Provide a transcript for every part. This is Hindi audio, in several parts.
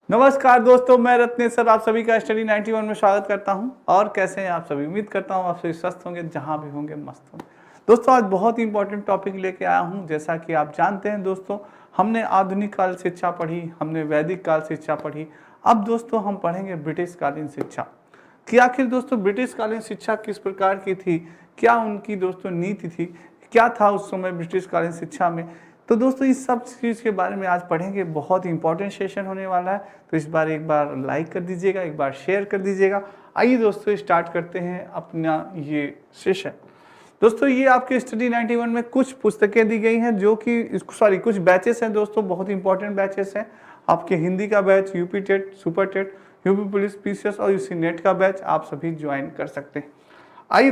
नमस्कार दोस्तों, मैं रत्नेश सर आप सभी का स्टडी 91 में स्वागत करता हूं। और कैसे हैं आप सभी? उम्मीद करता हूं आप सभी स्वस्थ होंगे, जहां भी होंगे मस्त होंगे। दोस्तों आज बहुत ही इंपॉर्टेंट टॉपिक लेके आया हूं। जैसा कि आप जानते हैं दोस्तों, हमने आधुनिक काल शिक्षा पढ़ी, हमने वैदिक काल शिक्षा पढ़ी। अब दोस्तों हम पढ़ेंगे ब्रिटिश कालीन शिक्षा कि आखिर दोस्तों ब्रिटिश कालीन शिक्षा किस प्रकार की थी, क्या उनकी दोस्तों नीति थी, क्या था उस समय ब्रिटिश कालीन शिक्षा में। तो दोस्तों इस सब चीज़ के बारे में आज पढ़ेंगे। बहुत ही इंपॉर्टेंट सेशन होने वाला है, तो इस बार एक बार लाइक कर दीजिएगा, एक बार शेयर कर दीजिएगा। आइए दोस्तों स्टार्ट करते हैं अपना ये सेशन। दोस्तों ये आपके स्टडी 91 में कुछ पुस्तकें दी गई हैं जो कि कुछ बैचेस हैं दोस्तों, बहुत इंपॉर्टेंट बैचेस हैं। आपके हिंदी का batch, UP TET, super TET, UP police, PCS और यूसी नेट का बैच आप सभी ज्वाइन कर सकते हैं। आइए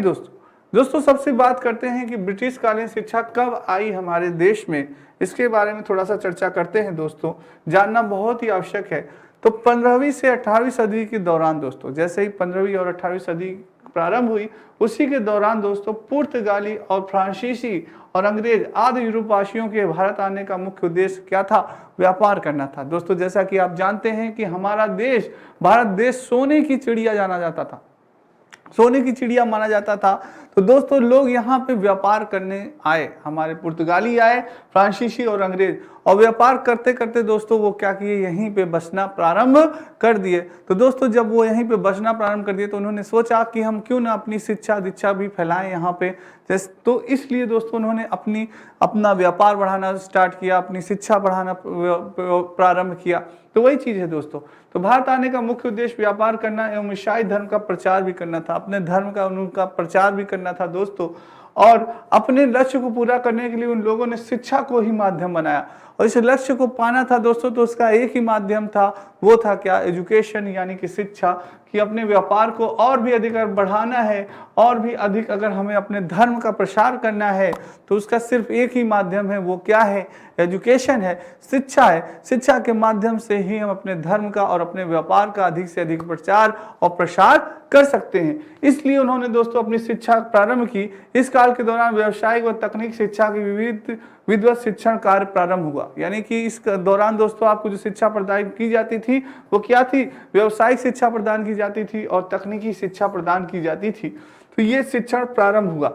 दोस्तों सबसे बात करते हैं कि ब्रिटिश कालीन शिक्षा कब आई हमारे देश में, इसके बारे में थोड़ा सा चर्चा करते हैं दोस्तों। जानना बहुत ही आवश्यक है। तो 15वीं से 18वीं सदी के दौरान दोस्तों, जैसे ही 15वीं और 18वीं सदी प्रारंभ हुई, उसी के दौरान दोस्तों पुर्तगाली और फ्रांसीसी और अंग्रेज आदि यूरोपवासियों के भारत आने का मुख्य उद्देश्य क्या था? व्यापार करना था दोस्तों। जैसा कि आप जानते हैं कि हमारा देश, भारत देश सोने की चिड़िया जाना जाता था, सोने की चिड़िया माना जाता था। तो दोस्तों लोग यहाँ पे व्यापार करने आए, हमारे पुर्तगाली आए, फ्रांसीसी और अंग्रेज, और व्यापार करते करते दोस्तों वो क्या किए, यहीं पे बसना प्रारंभ कर दिए। तो दोस्तों जब वो यहीं पे बसना प्रारंभ कर दिए तो उन्होंने सोचा कि हम क्यों ना अपनी शिक्षा दीक्षा भी फैलाएं यहाँ पे। तो इसलिए दोस्तों उन्होंने अपना व्यापार बढ़ाना स्टार्ट किया, अपनी शिक्षा बढ़ाना प्रारंभ किया। तो वही चीज़ है दोस्तों। तो भारत आने का मुख्य उद्देश्य व्यापार करना एवं ईसाई धर्म का प्रचार भी करना था, अपने धर्म का उनका प्रचार भी करना था दोस्तों। और अपने लक्ष्य को पूरा करने के लिए उन लोगों ने शिक्षा को ही माध्यम बनाया, और इस लक्ष्य को पाना था दोस्तों तो उसका एक ही माध्यम था, वो था क्या? एजुकेशन, यानी कि शिक्षा। कि अपने व्यापार को और भी अधिक बढ़ाना है, और भी अधिक अगर हमें अपने धर्म का प्रसार करना है तो उसका सिर्फ एक ही माध्यम है, वो क्या है? एजुकेशन है, शिक्षा है। शिक्षा के माध्यम से ही हम अपने धर्म का और अपने व्यापार का अधिक से अधिक प्रचार और प्रसार कर सकते हैं। इसलिए उन्होंने दोस्तों अपनी शिक्षा प्रारंभ की। इस काल के दौरान व्यावसायिक व तकनीक शिक्षा की विविध विद्वत शिक्षण कार्य प्रारंभ हुआ। यानी कि इस दौरान दोस्तों आपको जो शिक्षा प्रदान की जाती थी वो क्या थी? व्यावसायिक शिक्षा प्रदान की जाती थी और तकनीकी शिक्षा प्रदान की जाती थी। तो ये शिक्षण प्रारंभ हुआ।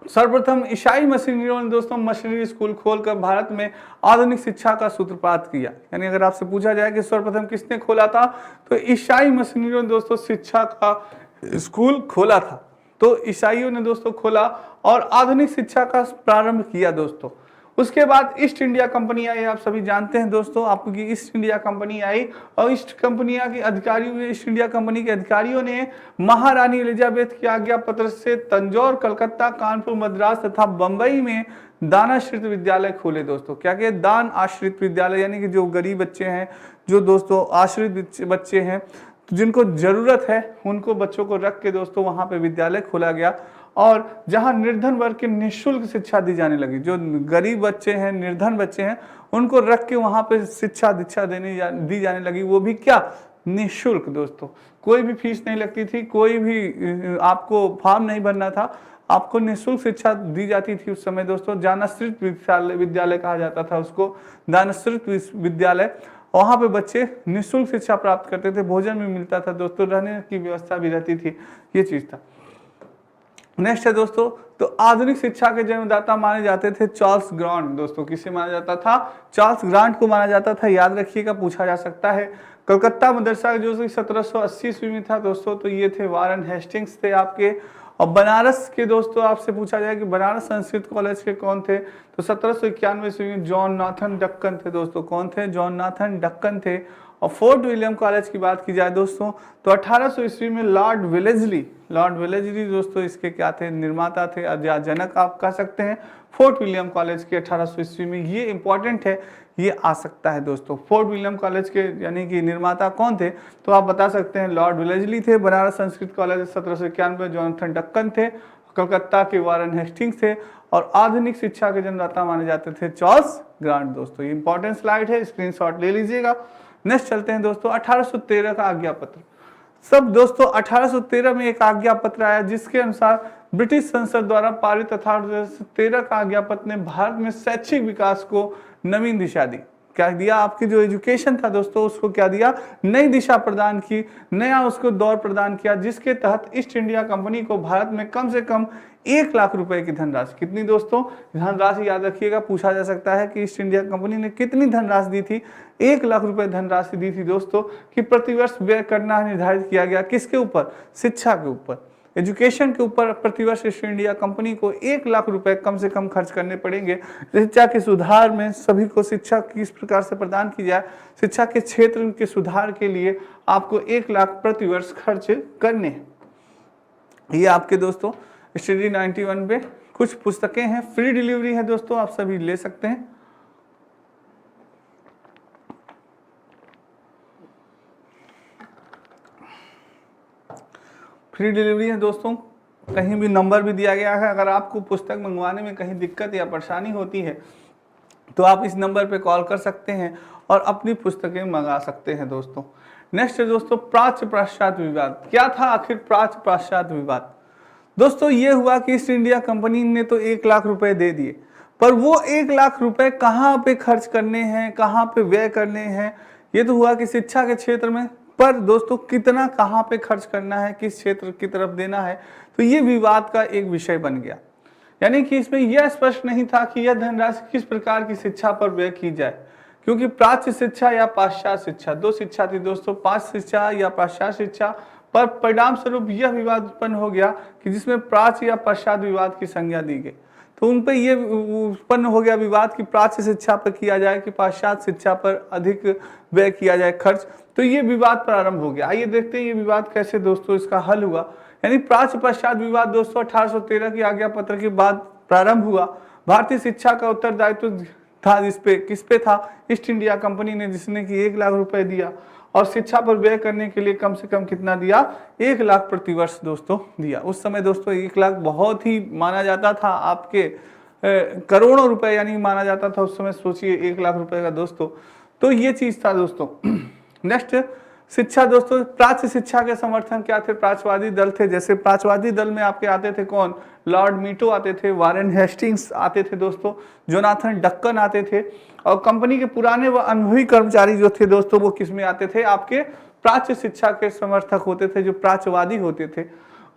सर्वप्रथम ईसाई मिशनरियों ने दोस्तों मशीनरी स्कूल खोलकर भारत में आधुनिक शिक्षा का सूत्रपात किया। यानी अगर आपसे पूछा जाए कि सर्वप्रथम किसने खोला था, तो ईसाई मिशनरियों ने दोस्तों शिक्षा का स्कूल खोला था। तो ईसाइयों ने दोस्तों खोला और आधुनिक शिक्षा का प्रारंभ किया दोस्तों। उसके बाद ईस्ट इंडिया कंपनी आई, आप सभी जानते हैं दोस्तों, आपकी ईस्ट इंडिया कंपनी आई, और ईस्ट इंडिया कंपनी के अधिकारियों ने महारानी एलिजाबेथ की आज्ञा पत्र से तंजौर, कलकत्ता, कानपुर, मद्रास तथा बंबई में दान आश्रित विद्यालय खोले दोस्तों। क्या क्या? दान आश्रित विद्यालय, यानी कि जो गरीब बच्चे हैं, जो दोस्तों आश्रित बच्चे हैं, जिनको जरूरत है उनको बच्चों को रख के दोस्तों वहां पे विद्यालय खोला गया। और जहां निर्धन वर्ग की निःशुल्क शिक्षा दी जाने लगी, जो गरीब बच्चे हैं, निर्धन बच्चे हैं, उनको रख के वहां पे शिक्षा दीक्षा दी जाने लगी। वो भी क्या? निःशुल्क दोस्तों। कोई भी फीस नहीं लगती थी, कोई भी आपको फॉर्म नहीं भरना था, आपको निःशुल्क शिक्षा दी जाती थी उस समय दोस्तों। दानाश्रित विद्यालय कहा जाता था उसको, दानाश्रित विद्यालय। वहां पे बच्चे निःशुल्क शिक्षा प्राप्त करते थे, भोजन भी मिलता था दोस्तों, रहने की व्यवस्था भी रहती थी, ये चीज था। नेक्स्ट है दोस्तों, तो आधुनिक शिक्षा के जन्मदाता माने जाते थे चार्ल्स ग्रांट दोस्तों। किसे माना जाता था? चार्ल्स ग्रांट को माना जाता था। याद रखिएगा, पूछा जा सकता है। कलकत्ता मदरसा जो 1780 ईस्वी में था दोस्तों, तो ये थे वारन हेस्टिंग्स थे आपके। और बनारस के दोस्तों आपसे पूछा जाए कि बनारस संस्कृत कॉलेज के कौन थे, तो 1791 ईस्वी में जॉन नाथन डक्कन थे दोस्तों। कौन थे? जॉन नाथन डक्कन थे। और फोर्ट विलियम कॉलेज की बात की जाए दोस्तों, तो 1800 ईस्वी में लॉर्ड वेलेजली दोस्तों इसके क्या थे? निर्माता थे, या जनक आप कह सकते हैं फोर्ट विलियम कॉलेज के 1800 ईस्वी में। ये इंपॉर्टेंट है, ये आ सकता है दोस्तों। फोर्ट विलियम कॉलेज के यानी कि निर्माता कौन थे, तो आप बता सकते हैं लॉर्ड वेलेजली थे। बनारस संस्कृत कॉलेज 1791 जॉनथन डक्कन थे। कलकत्ता के वारन हेस्टिंग्स थे। और आधुनिक शिक्षा के जन्मदाता माने जाते थे चार्ल्स ग्रांट दोस्तों। ये इंपॉर्टेंट स्लाइड है, स्क्रीनशॉट ले लीजिएगा। नेक्स्ट चलते हैं दोस्तों, 1813 का आज्ञा पत्र। सब दोस्तों 1813 में एक आज्ञा पत्र आया जिसके अनुसार ब्रिटिश संसद द्वारा पारित 1813 का आज्ञा पत्र ने भारत में शैक्षिक विकास को नवीन दिशा दी। क्या दिया, आपकी जो एजुकेशन था दोस्तों उसको क्या दिया, नई दिशा प्रदान की, नया उसको दौर प्रदान किया, जिसके तहत ईस्ट इंडिया कंपनी को भारत में कम से कम 1 लाख रुपए की धनराशि, कितनी दोस्तों धनराशि याद रखिएगा, पूछा जा सकता है कि ईस्ट इंडिया कंपनी ने कितनी धनराशि दी थी, 1 लाख रुपए धनराशि दी थी दोस्तों, कि प्रतिवर्ष व्यय करना निर्धारित किया गया, किसके ऊपर, शिक्षा के ऊपर, एजुकेशन के ऊपर प्रतिवर्ष ईस्ट इंडिया कंपनी को 1 लाख रुपए कम से कम खर्च करने पड़ेंगे। शिक्षा के सुधार में सभी को शिक्षा किस प्रकार से प्रदान की जाए, शिक्षा के क्षेत्र के सुधार के लिए आपको 1 लाख प्रतिवर्ष खर्च करने हैं। ये आपके दोस्तों स्टडी 91 पे कुछ पुस्तकें हैं, फ्री डिलीवरी है दोस्तों, आप सभी ले सकते हैं। फ्री डिलीवरी है दोस्तों, कहीं भी नंबर भी दिया गया है, अगर आपको पुस्तक मंगवाने में कहीं दिक्कत या परेशानी होती है तो आप इस नंबर पे कॉल कर सकते हैं और अपनी पुस्तकें मंगा सकते हैं दोस्तों। नेक्स्ट है दोस्तों प्राच्य पाश्चात विवाद। क्या था आखिर प्राच्य पाश्चात विवाद? दोस्तों ये हुआ कि ईस्ट इंडिया कंपनी ने तो 1 लाख रुपए दे दिए, पर वो 1 लाख रुपए कहाँ पे खर्च करने हैं, कहाँ पे व्यय करने हैं, ये तो हुआ कि शिक्षा के क्षेत्र में, पर दोस्तों कितना कहाँ पे खर्च करना है, किस क्षेत्र की तरफ देना है, तो ये विवाद का एक विषय बन गया। यानी कि इसमें यह स्पष्ट नहीं था कि यह धनराशि किस प्रकार की शिक्षा पर व्यय की जाए, क्योंकि प्राच्य शिक्षा या पाश्चात्य शिक्षा, दो शिक्षा थी दोस्तों, पाश्चात्य शिक्षा या पाश्चात्य शिक्षा, पर परिणाम स्वरूप यह विवाद उत्पन्न हो गया कि जिसमें प्राच्य या पाश्चात्य विवाद की संज्ञा दी गई। तो उन पर यह उत्पन्न हो गया विवाद कि प्राच्य शिक्षा पर किया जाए कि पाश्चात्य शिक्षा पर अधिक व्यय किया जाए खर्च। तो ये विवाद प्रारंभ हो गया। आइए देखते हैं ये विवाद कैसे दोस्तों इसका हल हुआ। यानी प्राच्य पश्चात विवाद दोस्तों 1813 की आज्ञा पत्र के बाद प्रारंभ हुआ। भारतीय शिक्षा का उत्तरदायित्व था किस पे था, ईस्ट इंडिया कंपनी ने, जिसने कि 1 लाख रुपए दिया और शिक्षा पर व्यय करने के लिए कम से कम कितना दिया, 1 लाख प्रतिवर्ष दोस्तों दिया। उस समय दोस्तों 1 लाख बहुत ही माना जाता था, आपके करोड़ों रुपए यानी माना जाता था उस समय। सोचिए 1 लाख रुपए का दोस्तों, तो ये चीज था दोस्तों। नेक्स्ट शिक्षा दोस्तों, प्राच्य शिक्षा के समर्थन क्या थे, प्राच्यवादी दल थे। जैसे प्राच्यवादी दल में आपके आते थे कौन, लॉर्ड मीटो आते थे, वारेन हेस्टिंग्स आते थे दोस्तों, जोनाथन डक्कन आते थे, और कंपनी के पुराने व अनुभवी कर्मचारी जो थे दोस्तों वो किस में आते थे, आपके प्राच्य शिक्षा के समर्थक होते थे, जो प्राच्यवादी होते थे।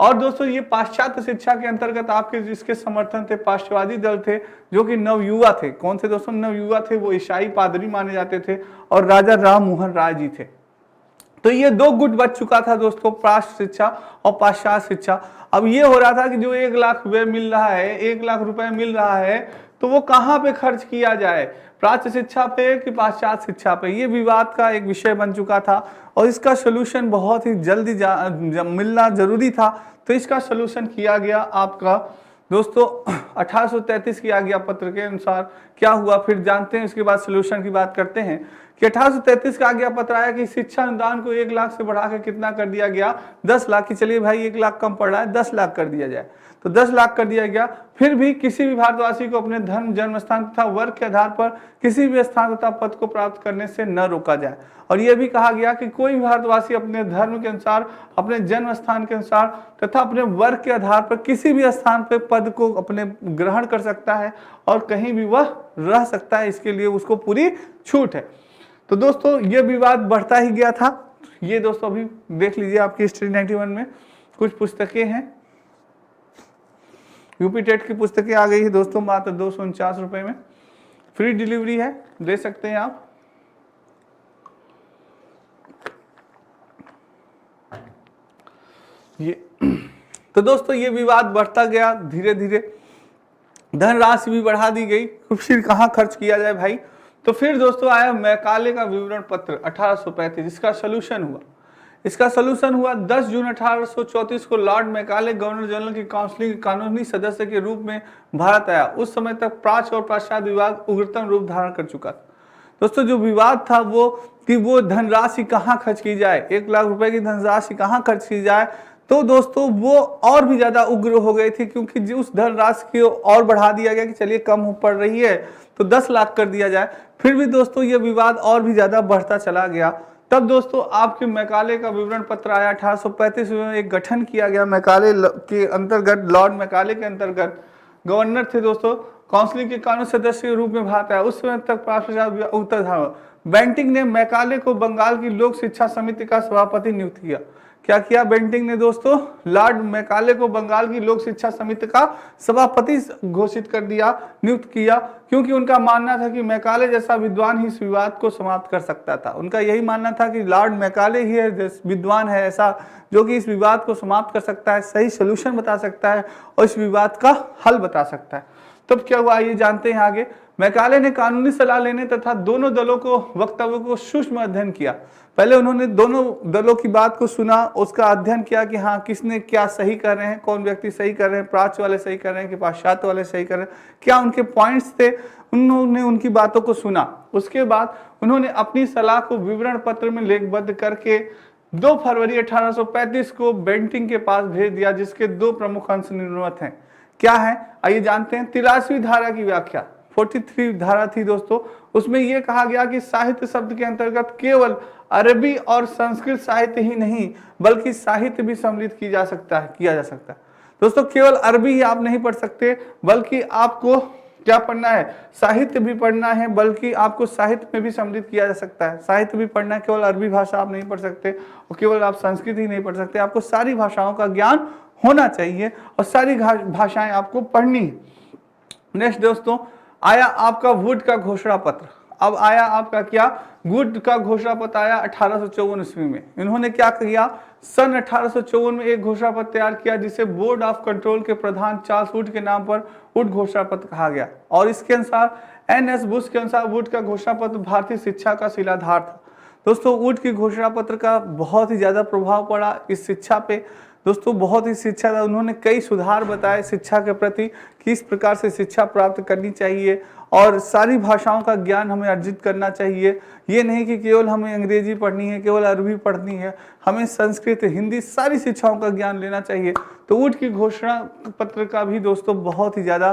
और दोस्तों ये पाश्चात्य शिक्षा के अंतर्गत आपके जिसके समर्थन थे, पाश्चात्य दल थे, जो कि नवयुवा थे। कौन थे दोस्तों नवयुवा थे, वो ईसाई पादरी माने जाते थे और राजा राम मोहन राय जी थे। तो ये दो गुट बच चुका था दोस्तों, प्राच्य शिक्षा और पाश्चात्य शिक्षा। अब ये हो रहा था कि जो 1 लाख रुपए मिल रहा है, 1 लाख रुपए मिल रहा है, तो वो कहाँ पे खर्च किया जाए, प्राच्य शिक्षा पे कि पाश्चात्य शिक्षा पे, ये विवाद का एक विषय बन चुका था। और इसका सोल्यूशन बहुत ही जल्दी मिलना जरूरी था। तो इसका सोल्यूशन किया गया आपका दोस्तों 1833 की आज्ञा पत्र के अनुसार। क्या हुआ फिर जानते हैं, इसके बाद सोल्यूशन की बात करते हैं कि 1833 का आज्ञा पत्र आया कि शिक्षा अनुदान को 1 लाख से बढ़ा के कितना कर दिया गया, 10 लाख की। चलिए भाई 1 लाख कम पड़ रहा है, 10 लाख कर दिया जाए, तो 10 लाख कर दिया गया। फिर भी किसी भी भारतवासी को अपने धर्म, जन्म स्थान तथा वर्ग के आधार पर किसी भी स्थान तथा पद को प्राप्त करने से न रोका जाए। और यह भी कहा गया कि कोई भी भारतवासी अपने धर्म के अनुसार, अपने जन्म स्थान के अनुसार तथा अपने वर्ग के आधार पर किसी भी स्थान पर पद को अपने ग्रहण कर सकता है और कहीं भी वह रह सकता है, इसके लिए उसको पूरी छूट है। तो दोस्तों ये विवाद बढ़ता ही गया था। ये दोस्तों अभी देख लीजिए, आपकी स्टडी 91 में कुछ पुस्तकें हैं, यूपी टेट की पुस्तकें आ गई है दोस्तों, मात्र 249 रुपए में, फ्री डिलीवरी है, ले सकते हैं आप। ये तो दोस्तों ये विवाद बढ़ता गया, धीरे धीरे धनराशि भी बढ़ा दी गई, फिर कहाँ खर्च किया जाए भाई। तो फिर दोस्तों आया मैकाले का विवरण पत्र 1835, जिसका सोल्यूशन हुआ। इसका सोल्यूशन हुआ 10 जून 1834 को लॉर्ड मैकाले गवर्नर जनरल की काउंसिल के कानूनी सदस्य के रूप में भारत आया। उस समय तक प्राच्य और पाश्चात्य विवाद उग्रतम रूप धारण कर चुका था। दोस्तों जो विवाद था वो कि वो धनराशि कहाँ खर्च की जाए, 1 लाख रुपए की धनराशि कहाँ खर्च की जाए, तो दोस्तों वो और भी ज्यादा उग्र हो गई थी, क्योंकि उस धनराशि को और बढ़ा दिया गया कि चलिए कम पड़ रही है तो 10 लाख कर दिया जाए। फिर भी दोस्तों ये विवाद और भी ज्यादा बढ़ता चला गया। तब दोस्तों आपके मैकाले का विवरण पत्र आया 1835 में, एक गठन किया गया मैकाले के अंतर्गत, लॉर्ड मैकाले के अंतर्गत गवर्नर थे दोस्तों काउंसिल के कानूनी सदस्य के रूप में भारत आया, उस समय तक प्रशासन उत्तर था। बेंटिंक ने मैकाले को बंगाल की लोक शिक्षा समिति का सभापति नियुक्त किया। क्या किया बेंटिंक ने दोस्तों? लॉर्ड मैकाले को बंगाल की लोक शिक्षा समिति का सभापति घोषित कर दिया, नियुक्त किया, क्योंकि उनका मानना था कि मैकाले जैसा विद्वान ही इस विवाद को समाप्त कर सकता था। उनका यही मानना था कि लॉर्ड मैकाले ही है विद्वान है ऐसा जो कि इस विवाद को समाप्त कर सकता है, सही सोल्यूशन बता सकता है और इस विवाद का हल बता सकता है। तब क्या हुआ ये जानते हैं आगे। मैकाले ने कानूनी सलाह लेने तथा दोनों दलों को वक्तव्य को सूक्ष्म अध्ययन किया। पहले उन्होंने दोनों दलों की बात को सुना, उसका अध्ययन किया कि हाँ किसने क्या सही कर रहे हैं, कौन व्यक्ति सही कर रहे हैं, प्राच्य वाले सही कर रहे हैं कि पाश्चात्य वाले सही कर रहे हैं, क्या उनके पॉइंट्स थे, उन्होंने उनकी बातों को सुना। उसके बाद उन्होंने अपनी सलाह को विवरण पत्र में लेखबद्ध करके 2 फरवरी 1835 को बेंटिंक के पास भेज दिया, जिसके 2 प्रमुख अंश निम्नवत हैं। क्या है आइए जानते हैं। 83वीं धारा की व्याख्या, 43 धारा थी दोस्तों, उसमें यह कहा गया कि साहित्य शब्द के अंतर्गत केवल अरबी और संस्कृत साहित्य ही नहीं बल्कि साहित्य भी सम्मिलित किया जा सकता है। दोस्तों केवल अरबी ही आप नहीं पढ़ सकते बल्कि आपको क्या पढ़ना है, साहित्य भी पढ़ना है, बल्कि आपको साहित्य में भी सम्मिलित किया जा सकता है। साहित्य भी पढ़ना है, केवल अरबी भाषा आप नहीं पढ़ सकते और केवल आप संस्कृत ही नहीं पढ़ सकते, आपको सारी भाषाओं का ज्ञान होना चाहिए और सारी भाषाएं आपको पढ़नी है। नेक्स्ट दोस्तों आया आपका वुड का घोषणा पत्र। अब आया आपका क्या, वुड का घोषणा पत्र आया 1854 ईस्वी में। इन्होंने क्या किया, सन 1854 में एक घोषणा पत्र तैयार किया जिसे बोर्ड ऑफ कंट्रोल के प्रधान चार्ल्स वुड के नाम पर वुड घोषणा पत्र कहा गया। और इसके अनुसार एन.एस. बुश के अनुसार वुड का घोषणा पत्र भारतीय शिक्षा का शिलाधार था। दोस्तों वुड की घोषणा पत्र का बहुत ही ज्यादा प्रभाव पड़ा इस शिक्षा पे। दोस्तों बहुत ही शिक्षा था, उन्होंने कई सुधार बताए शिक्षा के प्रति, किस प्रकार से शिक्षा प्राप्त करनी चाहिए और सारी भाषाओं का ज्ञान हमें अर्जित करना चाहिए। ये नहीं कि केवल हमें अंग्रेजी पढ़नी है, केवल अरबी पढ़नी है, हमें संस्कृत हिंदी सारी शिक्षाओं का ज्ञान लेना चाहिए। तो वुड की घोषणा पत्र का भी दोस्तों बहुत ही ज़्यादा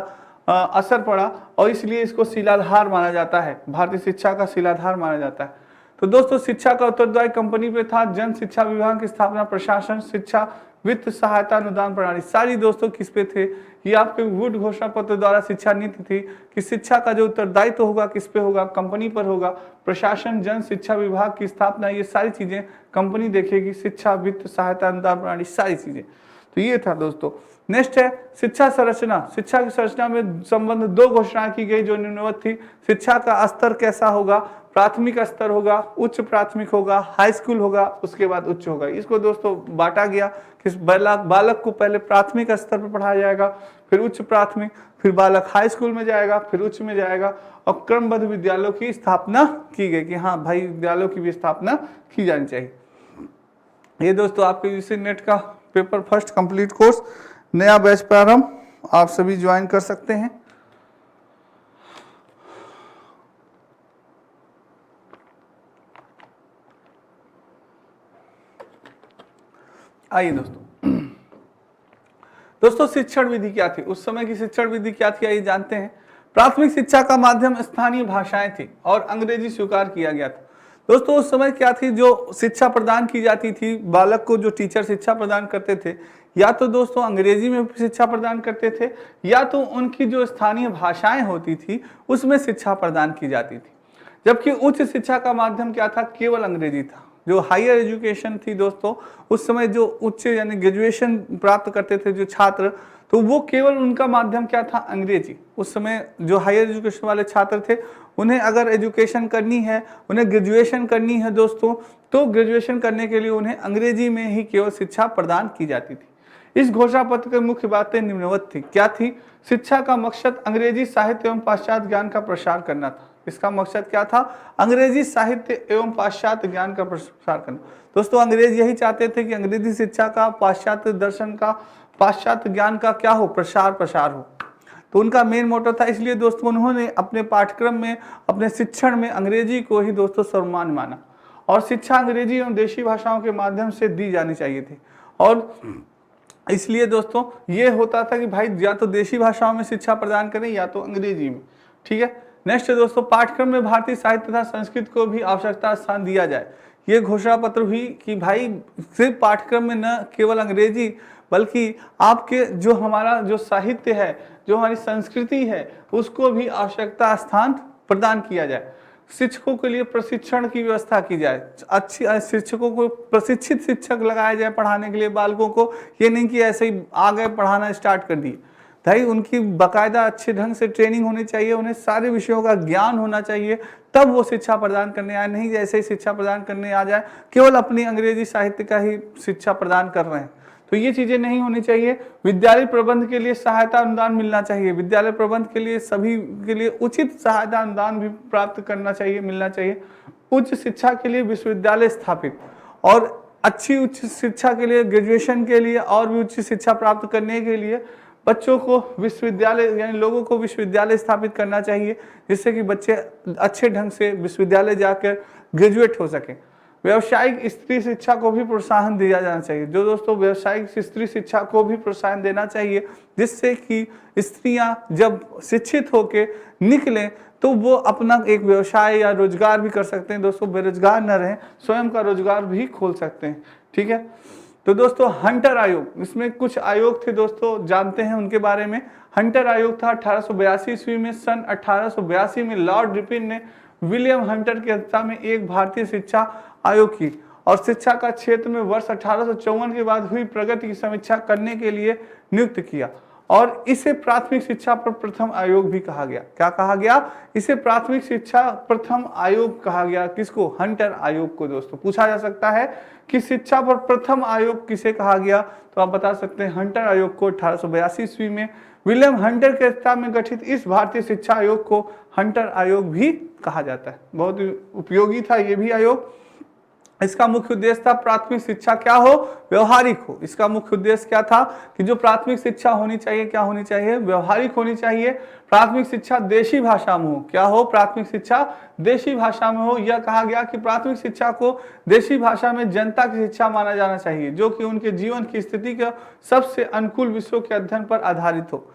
असर पड़ा और इसलिए इसको शिलाधार माना जाता है, भारतीय शिक्षा का शिलाधार माना जाता है। तो दोस्तों शिक्षा का उत्तरदायी कंपनी पे था जन शिक्षा विभाग की स्थापना, प्रशासन, शिक्षा, वित्त सहायता, अनुदान प्रणाली, सारी दोस्तों किस पे थे, ये आपके वुड घोषणा पत्र द्वारा शिक्षा नीति थी कि शिक्षा का जो उत्तरदायित्व तो होगा किस पे होगा, कंपनी पर होगा। प्रशासन, जन शिक्षा विभाग की स्थापना, ये सारी चीजें कंपनी देखेगी, शिक्षा, वित्त सहायता, अनुदान प्रणाली, सारी चीजें। तो ये था दोस्तों। नेक्स्ट है शिक्षा संरचना। शिक्षा की संरचना में संबंध 2 घोषणाएं की गई जो निम्नवत थी। शिक्षा का स्तर कैसा होगा, प्राथमिक स्तर होगा, उच्च प्राथमिक होगा, हाई स्कूल होगा, उसके बाद उच्च होगा। इसको दोस्तों बांटा गया कि बालक को पहले प्राथमिक स्तर पर पढ़ाया जाएगा, फिर उच्च प्राथमिक, फिर बालक हाई स्कूल में जाएगा, फिर उच्च में जाएगा और क्रमबद्ध विद्यालयों की स्थापना की गई कि हाँ भाई विद्यालयों की भी स्थापना की जानी चाहिए। ये दोस्तों आपके यूसी नेट का पेपर फर्स्ट कंप्लीट कोर्स नया बैच प्रारंभ, आप सभी ज्वाइन कर सकते हैं। आइए दोस्तों शिक्षण विधि क्या थी, उस समय की शिक्षण विधि क्या थी आइए जानते हैं। प्राथमिक शिक्षा का माध्यम स्थानीय भाषाएं थी और अंग्रेजी स्वीकार किया गया था। दोस्तों उस समय क्या थी, जो शिक्षा प्रदान की जाती थी बालक को, जो टीचर शिक्षा प्रदान करते थे या तो दोस्तों अंग्रेजी में शिक्षा प्रदान करते थे या तो उनकी जो स्थानीय भाषाएं होती थी उसमें शिक्षा प्रदान की जाती थी। जबकि उच्च शिक्षा का माध्यम क्या था, केवल अंग्रेजी था। जो हायर एजुकेशन थी दोस्तों उस समय जो उच्च यानी ग्रेजुएशन प्राप्त करते थे जो छात्र, तो वो केवल उनका माध्यम क्या था, अंग्रेजी। उस समय जो हायर एजुकेशन वाले छात्र थे उन्हें अगर एजुकेशन करनी है, उन्हें ग्रेजुएशन करनी है दोस्तों, तो ग्रेजुएशन करने के लिए उन्हें अंग्रेजी में ही केवल शिक्षा प्रदान की जाती थी। इस घोषणा पत्र की मुख्य बातें निम्नवत थी। क्या थी, शिक्षा का मकसद अंग्रेजी साहित्य एवं पाश्चात्य ज्ञान का प्रसार करना था। इसका मकसद क्या था, अंग्रेजी साहित्य एवं पाश्चात्य ज्ञान का प्रसार करना। दोस्तों अंग्रेज यही चाहते थे कि अंग्रेजी शिक्षा का, पाश्चात्य दर्शन का, पाश्चात्य ज्ञान का क्या हो, प्रसार हो। तो उनका मेन मोटो था। इसलिए दोस्तों उन्होंने अपने पाठ्यक्रम में, अपने शिक्षण में अंग्रेजी को ही दोस्तों सर्वमान्य माना और शिक्षा अंग्रेजी एवं देशी भाषाओं के माध्यम से दी जानी चाहिए थी। और इसलिए दोस्तों ये होता था कि भाई या तो देशी भाषाओं में शिक्षा प्रदान करें या तो अंग्रेजी में। ठीक है। नेक्स्ट है दोस्तों, पाठ्यक्रम में भारतीय साहित्य तथा संस्कृत को भी आवश्यकता स्थान दिया जाए। ये घोषणा पत्र हुई कि भाई सिर्फ पाठ्यक्रम में न केवल अंग्रेजी बल्कि आपके जो हमारा जो साहित्य है, जो हमारी संस्कृति है, उसको भी आवश्यकता स्थान प्रदान किया जाए। शिक्षकों के लिए प्रशिक्षण की व्यवस्था की जाए, अच्छी शिक्षकों को प्रशिक्षित शिक्षक लगाया जाए पढ़ाने के लिए बालकों को। ये नहीं कि ऐसे ही आ गए पढ़ाना स्टार्ट कर दिए, भाई उनकी बाकायदा अच्छे ढंग से ट्रेनिंग होनी चाहिए, उन्हें सारे विषयों का ज्ञान होना चाहिए, तब वो शिक्षा प्रदान करने आए। नहीं जैसे ही शिक्षा प्रदान करने आ जाए केवल अपनी अंग्रेजी साहित्य का ही शिक्षा प्रदान कर रहे हैं, तो ये चीजें नहीं होनी चाहिए। विद्यालय प्रबंध के लिए सहायता अनुदान मिलना चाहिए, विद्यालय प्रबंध के लिए सभी के लिए उचित सहायता अनुदान भी प्राप्त करना चाहिए, मिलना चाहिए। उच्च शिक्षा के लिए विश्वविद्यालय स्थापित, और अच्छी उच्च शिक्षा के लिए, ग्रेजुएशन के लिए और भी उच्च शिक्षा प्राप्त करने के लिए बच्चों को विश्वविद्यालय यानी लोगों को विश्वविद्यालय स्थापित करना चाहिए, जिससे कि बच्चे अच्छे ढंग से विश्वविद्यालय जाकर ग्रेजुएट हो सकें। व्यावसायिक स्त्री शिक्षा को भी प्रोत्साहन दिया जाना चाहिए। जो दोस्तों व्यावसायिक स्त्री शिक्षा को भी प्रोत्साहन देना चाहिए, जिससे कि स्त्रियां जब शिक्षित होकर निकलें तो वो अपना एक व्यवसाय या रोजगार भी कर सकते हैं। दोस्तों बेरोजगार न रहें, स्वयं का रोजगार भी खोल सकते हैं। ठीक है, तो दोस्तों हंटर आयोग, इसमें कुछ आयोग थे दोस्तों, जानते हैं उनके बारे में। हंटर आयोग था 1882 ईस्वी में। सन 1882 में लॉर्ड रिपिन ने विलियम हंटर की अध्यक्षता में एक भारतीय शिक्षा आयोग की और शिक्षा का क्षेत्र में वर्ष 1854 के बाद हुई प्रगति की समीक्षा करने के लिए नियुक्त किया, और इसे प्राथमिक शिक्षा पर प्रथम आयोग भी कहा गया। क्या कहा गया? इसे प्राथमिक शिक्षा प्रथम आयोग कहा गया। किसको? हंटर आयोग को। दोस्तों पूछा जा सकता है कि शिक्षा पर प्रथम आयोग किसे कहा गया, तो आप बता सकते हैं हंटर आयोग को। 1882 ईस्वी में विलियम हंटर के अध्यक्षता में गठित इस भारतीय शिक्षा आयोग को हंटर आयोग भी कहा जाता है। बहुत उपयोगी था ये भी आयोग। इसका मुख्य उद्देश्य था प्राथमिक शिक्षा क्या हो? व्यवहारिक हो। इसका मुख्य उद्देश्य क्या था कि जो प्राथमिक शिक्षा होनी चाहिए, क्या होनी चाहिए? व्यवहारिक होनी चाहिए। प्राथमिक शिक्षा देशी भाषा में हो। क्या हो? प्राथमिक शिक्षा देशी भाषा में हो। यह कहा गया कि प्राथमिक शिक्षा को देशी भाषा में जनता की शिक्षा माना जाना चाहिए, जो कि उनके जीवन की स्थिति के सबसे अनुकूल विषयों के अध्ययन पर आधारित हो।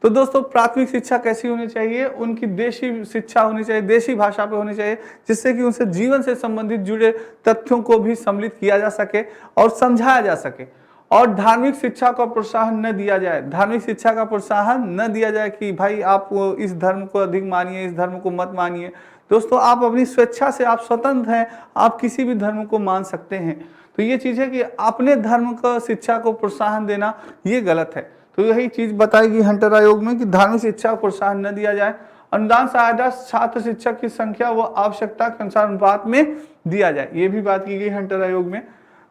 तो दोस्तों प्राथमिक शिक्षा कैसी होनी चाहिए? उनकी देशी शिक्षा होनी चाहिए, देशी भाषा पे होनी चाहिए, जिससे कि उनसे जीवन से संबंधित जुड़े तथ्यों को भी सम्मिलित किया जा सके और समझाया जा सके। और धार्मिक शिक्षा का प्रोत्साहन न दिया जाए। धार्मिक शिक्षा का प्रोत्साहन न दिया जाए कि भाई आप इस धर्म को अधिक मानिए, इस धर्म को मत मानिए। दोस्तों आप अपनी स्वेच्छा से, आप स्वतंत्र हैं, आप किसी भी धर्म को मान सकते हैं। तो ये चीज है कि अपने धर्म का शिक्षा को प्रोत्साहन देना ये गलत है। तो यही चीज बताएगी हंटर आयोग में कि धार्मिक शिक्षा को प्रोत्साहन न दिया जाए। अनुदान सहायता छात्र शिक्षक की संख्या व आवश्यकता के अनुसार अनुपात में दिया जाए, ये भी बात की गई हंटर आयोग में।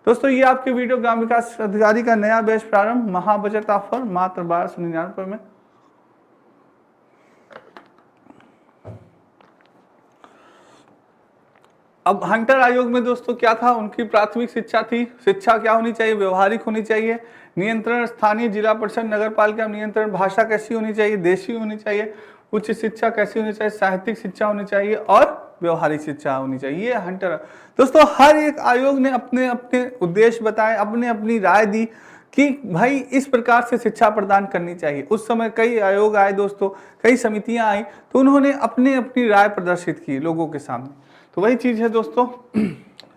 दोस्तों ये आपके वीडियो ग्राम विकास अधिकारी का नया बैच प्रारंभ, महाबजट ऑफर मात्र 1299 में। अब हंटर आयोग में दोस्तों क्या था? उनकी प्राथमिक शिक्षा थी। शिक्षा क्या होनी चाहिए? व्यवहारिक होनी चाहिए। नियंत्रण स्थानीय जिला परिषद नगर पालिका नियंत्रण। भाषा कैसी होनी चाहिए? देशी होनी चाहिए। उच्च शिक्षा कैसी होनी चाहिए? साहित्यिक शिक्षा होनी चाहिए और व्यवहारिक शिक्षा होनी चाहिए। ये हंटर। दोस्तों हर एक आयोग ने अपने अपने उद्देश्य बताए, अपने अपनी राय दी कि भाई इस प्रकार से शिक्षा प्रदान करनी चाहिए। उस समय कई आयोग आए दोस्तों, कई समितियां आई, तो उन्होंने अपनी अपनी राय प्रदर्शित की लोगों के सामने। तो वही चीज है दोस्तों।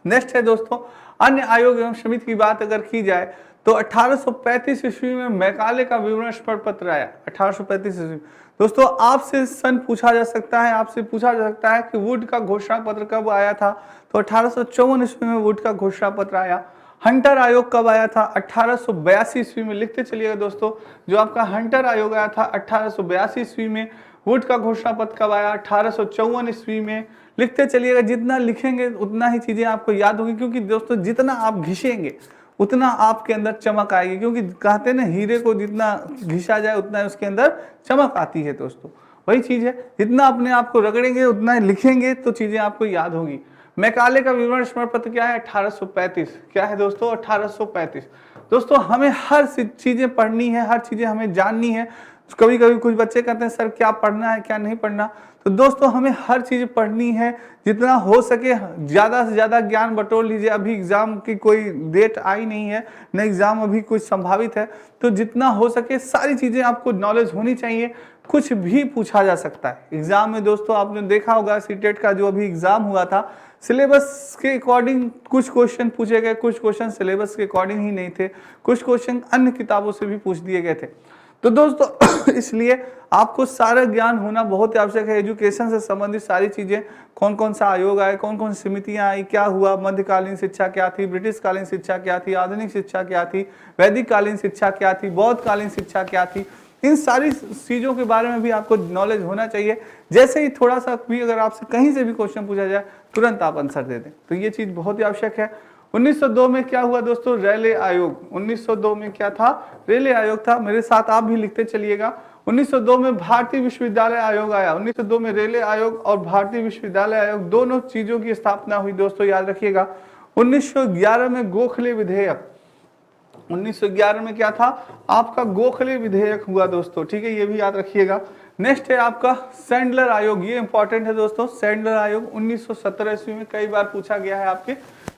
नेक्स्ट है दोस्तों अन्य आयोग एवं समिति की बात अगर की जाए तो 1835 ईस्वी में मैकाले का विवरण पत्र आया। 1835 ईस्वी। दोस्तों आपसे सन पूछा जा सकता है, आपसे पूछा जा सकता है कि वुड का घोषणा पत्र कब आया था? तो 1854 ईस्वी में वुड का घोषणा पत्र आया। हंटर आयोग कब आया था? 1882 ईस्वी में। लिखते चलिएगा दोस्तों, जो आपका हंटर आयोग आया था 1882 ईस्वी में। वुड का घोषणा पत्र कब आया? 1854 ईस्वी में। लिखते चलिएगा, जितना लिखेंगे उतना ही चीजें आपको याद होगी, क्योंकि दोस्तों जितना आप घिसेंगे उतना आपके अंदर चमक आएगी, क्योंकि कहते हैं ना हीरे को जितना घिसा जाए उतना उसके अंदर चमक आती है। दोस्तों वही चीज है, जितना अपने आप को रगड़ेंगे उतना लिखेंगे तो चीजें आपको याद होगी। मैकाले का विवरण स्मरण पत्र क्या है? 1835। क्या है दोस्तों? 1835। दोस्तों हमें हर चीजें पढ़नी है, हर चीजें हमें जाननी है। कभी कभी कुछ बच्चे कहते हैं सर क्या पढ़ना है क्या नहीं पढ़ना। तो दोस्तों हमें हर चीज़ पढ़नी है, जितना हो सके ज़्यादा से ज़्यादा ज्ञान बटोर लीजिए। अभी एग्ज़ाम की कोई डेट आई नहीं है, न एग्ज़ाम अभी कुछ संभावित है, तो जितना हो सके सारी चीज़ें आपको नॉलेज होनी चाहिए। कुछ भी पूछा जा सकता है एग्ज़ाम में। दोस्तों आपने देखा होगा सीटेट का जो अभी एग्ज़ाम हुआ था, सिलेबस के अकॉर्डिंग कुछ क्वेश्चन पूछे गए, कुछ क्वेश्चन सिलेबस के अकॉर्डिंग ही नहीं थे, कुछ क्वेश्चन अन्य किताबों से भी पूछ दिए गए थे। तो दोस्तों इसलिए आपको सारा ज्ञान होना बहुत आवश्यक है। एजुकेशन से संबंधित सारी चीज़ें, कौन कौन सा आयोग आए, कौन कौन सी समितियां आई, क्या हुआ, मध्यकालीन शिक्षा क्या थी, ब्रिटिश कालीन शिक्षा क्या थी, आधुनिक शिक्षा क्या थी, वैदिक कालीन शिक्षा क्या थी, बौद्ध कालीन शिक्षा क्या थी, इन सारी चीज़ों के बारे में भी आपको नॉलेज होना चाहिए। जैसे ही थोड़ा सा भी अगर आपसे कहीं से भी क्वेश्चन पूछा जाए तुरंत आप आंसर दे दें, तो ये चीज़ बहुत ही आवश्यक है। 1902 में क्या हुआ दोस्तों, रेले आयोग। 1902 में क्या था, रेले आयोग था। मेरे साथ आप भी लिखते चलिएगा। 1902 में भारतीय विश्वविद्यालय आयोग आया। 1902 में रेले आयोग और भारतीय विश्वविद्यालय आयोग दोनों चीजों की स्थापना हुई दोस्तों, याद रखिएगा। 1911 में गोखले विधेयक, 1911 में क्या था आपका, गोखले विधेयक हुआ दोस्तों, ठीक है, ये भी याद रखिएगा। नेक्स्ट है आपका सैंडलर आयोग, ये इंपॉर्टेंट है दोस्तों। सैंडलर आयोग 1917 ईस्वी में कई बार पूछा गया है, आपके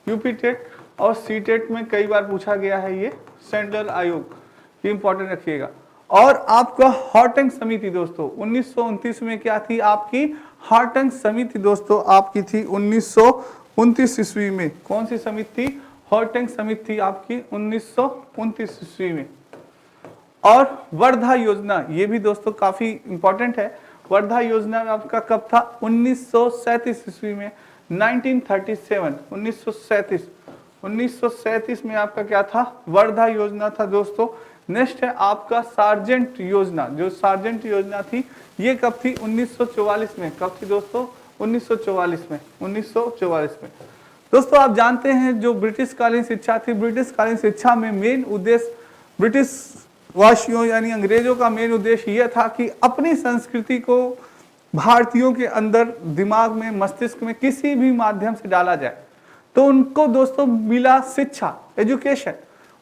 यूपी टेट और सी टेट में कई बार पूछा गया है ये सैंडलर आयोग, ये इंपॉर्टेंट रखिएगा। और आपका हॉर्टंग समिति दोस्तों 1929 में क्या थी आपकी, हॉर्टंग समिति दोस्तों आपकी थी 1929 ईस्वी में। कौन सी समिति थी, हॉर्टंग समिति थी आपकी 1929 ईस्वी में। और वर्धा योजना, ये भी दोस्तों काफी इंपॉर्टेंट है। वर्धा योजना में आपका कब था, 1937 ईस्वी में, 1937 1937 में आपका क्या था, वर्धा योजना था दोस्तों। नेक्स्ट है आपका सार्जेंट योजना, जो सार्जेंट योजना थी ये कब थी, 1944 में। कब थी दोस्तों, 1944 में, 1944 में। दोस्तों आप जानते हैं जो ब्रिटिश कालीन शिक्षा थी, ब्रिटिश कालीन शिक्षा में मेन उद्देश्य ब्रिटिश वासियों यानी अंग्रेजों का मेन उद्देश्य यह था कि अपनी संस्कृति को भारतीयों के अंदर दिमाग में, मस्तिष्क में किसी भी माध्यम से डाला जाए। तो उनको दोस्तों मिला शिक्षा, एजुकेशन।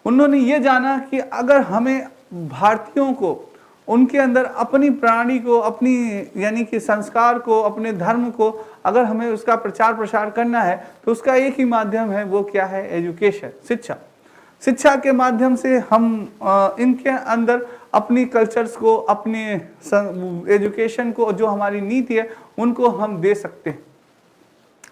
उन्होंने ये जाना कि अगर हमें भारतीयों को उनके अंदर अपनी प्राणी को, अपनी यानी कि संस्कार को, अपने धर्म को अगर हमें उसका प्रचार प्रसार करना है तो उसका एक ही माध्यम है, वो क्या है, एजुकेशन, शिक्षा। शिक्षा के माध्यम से हम इनके अंदर अपनी कल्चर्स को, अपने एजुकेशन को, जो हमारी नीति है उनको हम दे सकते हैं।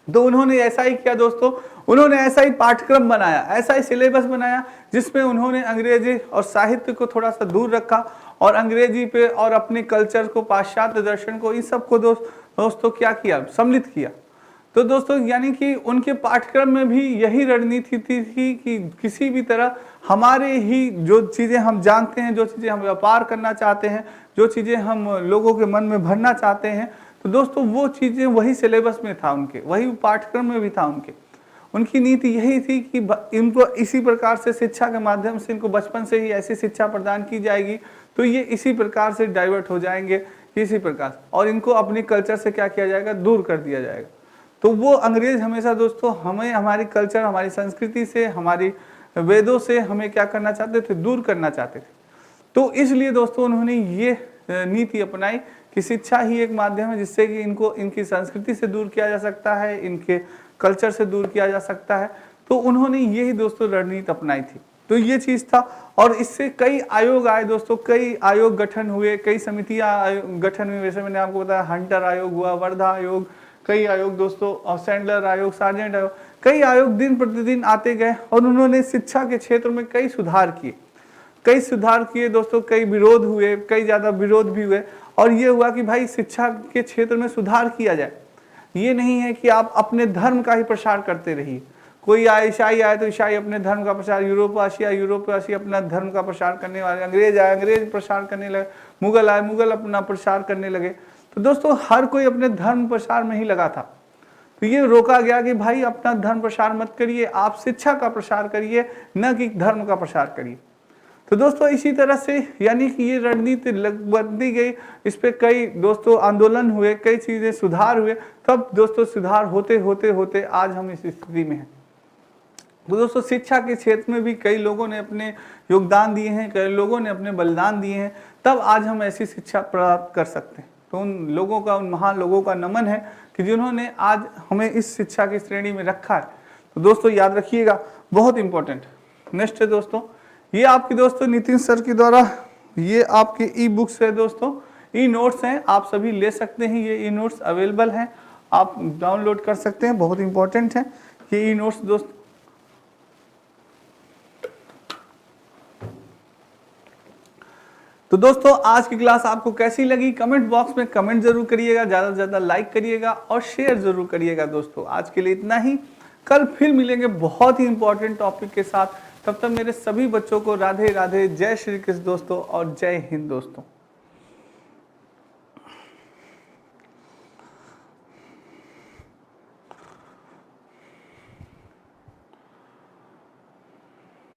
तो उन्होंने ऐसा ही किया दोस्तों, उन्होंने ऐसा ही पाठ्यक्रम बनाया, ऐसा ही सिलेबस बनाया जिसमें उन्होंने अंग्रेजी और साहित्य को थोड़ा सा दूर रखा और अंग्रेजी पे और अपने कल्चर को, पाश्चात्य दर्शन को, इन सब को दोस्तों क्या किया, सम्मिलित किया। तो दोस्तों यानी कि उनके पाठ्यक्रम में भी यही रणनीति थी कि किसी भी तरह हमारे ही जो चीज़ें हम जानते हैं, जो चीज़ें हम व्यापार करना चाहते हैं, जो चीज़ें हम लोगों के मन में भरना चाहते हैं, तो दोस्तों वो चीज़ें वही सिलेबस में था उनके, वही पाठ्यक्रम में भी था उनके। उनकी नीति यही थी कि इनको इसी प्रकार से शिक्षा के माध्यम से इनको बचपन से ही ऐसी शिक्षा प्रदान की जाएगी तो ये इसी प्रकार से डाइवर्ट हो जाएंगे, इसी प्रकार, और इनको अपने कल्चर से क्या किया जाएगा, दूर कर दिया जाएगा। तो वो अंग्रेज हमेशा दोस्तों हमें हमारी कल्चर, हमारी संस्कृति से, हमारी वेदों से हमें क्या करना चाहते थे, दूर करना चाहते थे। तो इसलिए दोस्तों उन्होंने ये नीति अपनाई कि शिक्षा ही एक माध्यम है जिससे कि इनको इनकी संस्कृति से दूर किया जा सकता है, इनके कल्चर से दूर किया जा सकता है। तो उन्होंने यही दोस्तों रणनीति अपनाई थी। तो ये चीज़ था, और इससे कई आयोग आए दोस्तों, कई आयोग गठन हुए, कई समितियां गठन हुई। वैसे मैंने आपको बताया हंटर आयोग हुआ, वर्धा आयोग, कई आयोग दोस्तों, और सैंडलर आयोग, सार्जेंट आयोग, कई आयोग दिन प्रतिदिन आते गए और उन्होंने शिक्षा के क्षेत्र में कई सुधार किए दोस्तों। कई विरोध हुए, कई ज़्यादा विरोध भी हुए, और ये हुआ कि भाई शिक्षा के क्षेत्र में सुधार किया जाए। ये नहीं है कि आप अपने धर्म का ही प्रसार करते रहिए। कोई आए, ईसाई आए तो ईसाई अपने धर्म का प्रसार, यूरोपवासी अपना धर्म का प्रसार करने वाले, अंग्रेज आए, अंग्रेज प्रसार करने लगे, मुगल आए, मुगल अपना प्रसार करने लगे। तो दोस्तों हर कोई अपने धर्म प्रसार में ही लगा था। तो ये रोका गया कि भाई अपना धर्म प्रसार मत करिए, आप शिक्षा का प्रसार करिए, न कि धर्म का प्रसार करिए। तो दोस्तों इसी तरह से यानी कि ये रणनीति बदली गई, इस पे कई दोस्तों आंदोलन हुए, कई चीज़ें सुधार हुए, तब दोस्तों सुधार होते होते होते आज हम इस स्थिति में हैं। तो दोस्तों शिक्षा के क्षेत्र में भी कई लोगों ने अपने योगदान दिए हैं, कई लोगों ने अपने बलिदान दिए हैं, तब आज हम ऐसी शिक्षा प्राप्त कर सकते हैं। तो उन लोगों का, उन महान लोगों का नमन है कि जिन्होंने आज हमें इस शिक्षा की श्रेणी में रखा है। तो दोस्तों याद रखिएगा, बहुत इंपॉर्टेंट। नेक्स्ट है दोस्तों, ये आपके दोस्तों नितिन सर के द्वारा ये आपके ई बुक्स है दोस्तों, ई नोट्स हैं, आप सभी ले सकते हैं। ये ई नोट्स अवेलेबल हैं, आप डाउनलोड कर सकते हैं, बहुत इंपॉर्टेंट है ये ई नोट्स दोस्तों। तो दोस्तों आज की क्लास आपको कैसी लगी कमेंट बॉक्स में कमेंट जरूर करिएगा, ज़्यादा से ज़्यादा लाइक करिएगा और शेयर जरूर करिएगा। दोस्तों आज के लिए इतना ही, कल फिर मिलेंगे बहुत ही इंपॉर्टेंट टॉपिक के साथ। तब तक मेरे सभी बच्चों को राधे राधे, जय श्री कृष्ण दोस्तों और जय हिंद दोस्तों।